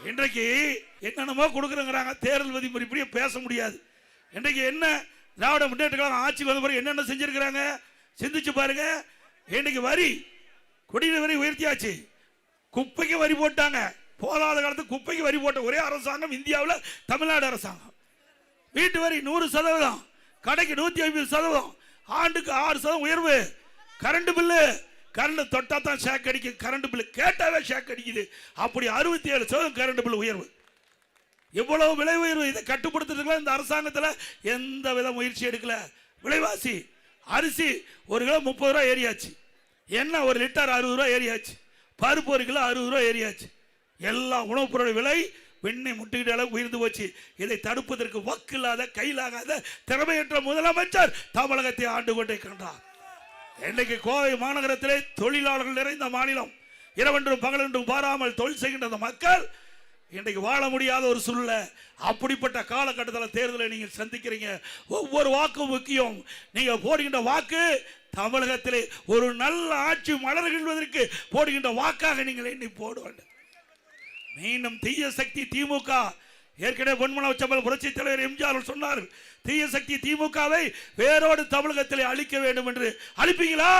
இன்றைக்கு என்னென்னமோ கொடுக்குறேங்கிறாங்க. தேர்தல் விதிமுறை இப்படியே பேச முடியாது. இன்றைக்கு என்ன திராவிட முன்னேற்ற கழகம் ஆட்சிக்கு வந்த பிறகு என்னென்ன செஞ்சிருக்கிறாங்க சிந்திச்சு பாருங்க. இன்றைக்கு வரி, குடிநீர் வரி உயர்த்தியாச்சு, குப்பைக்கு வரி போட்டாங்க. போதாத காலத்து குப்பைக்கு வரி போட்ட ஒரே அரசாங்கம் இந்தியாவில் தமிழ்நாடு அரசாங்கம். வீட்டு வரி 100%, கடைக்கு 150%, ஆண்டுக்கு 6% உயர்வு. கரண்ட் பில்லு, கரண்ட் தொட்டா தான் ஷாக் அடிக்குது, கரண்ட் பில்லு கேட்டாவே ஷாக் அடிக்குது. அப்படி 67% கரண்ட் பில் உயர்வு. எவ்வளவு விலை உயர்வு. இதை கட்டுப்படுத்துறதுக்குள்ள இந்த அரசாங்கத்தில் எந்த வித முயற்சி எடுக்கல. விலைவாசி அரிசி 1 கிலோ 30 ரூபா ஏறியாச்சு, எண்ணெய் 1 லிட்டர் 60 ரூபா ஏறியாச்சு, பருப்பு 1 கிலோ 60 ரூபா ஏறியாச்சு. எல்லா உணவுப் பொருள் விலை வெண்ணை முட்டுக்கிட்ட அளவு உயர்ந்து போச்சு. இதை தடுப்பதற்கு வக்கில்லாத கையிலாகாத திறமையற்ற முதலமைச்சர் தமிழகத்தை ஆண்டு கொண்டே கண்டார். இன்றைக்கு கோவை மாநகரத்திலே தொழிலாளர்கள் நிறைந்த மாநிலம். இரவென்றும் பகலென்றும் பாராமல் தொழில் செய்கின்ற மக்கள் இன்றைக்கு வாழ முடியாத ஒரு சூழ்நிலை. அப்படிப்பட்ட காலகட்டத்தில் தேர்தலை நீங்கள் சந்திக்கிறீங்க. ஒவ்வொரு வாக்கும் முக்கியம். நீங்கள் போடுகின்ற வாக்கு தமிழகத்திலே ஒரு நல்ல ஆட்சி மலர்கின்றதற்கு போடுகின்ற வாக்காக நீங்கள் எண்ணி போட வேண்டும். மீண்டும் தீய சக்தி திமுக, ஏற்கனவே பொன்மன உச்சம்பல் புரட்சி தலைவர் எம்ஜிஆர் சொன்னார், தீய சக்தி திமுகவை வேரோடு தமிழகத்திலே அழிக்க வேண்டும் என்று. அழிப்பீங்களா?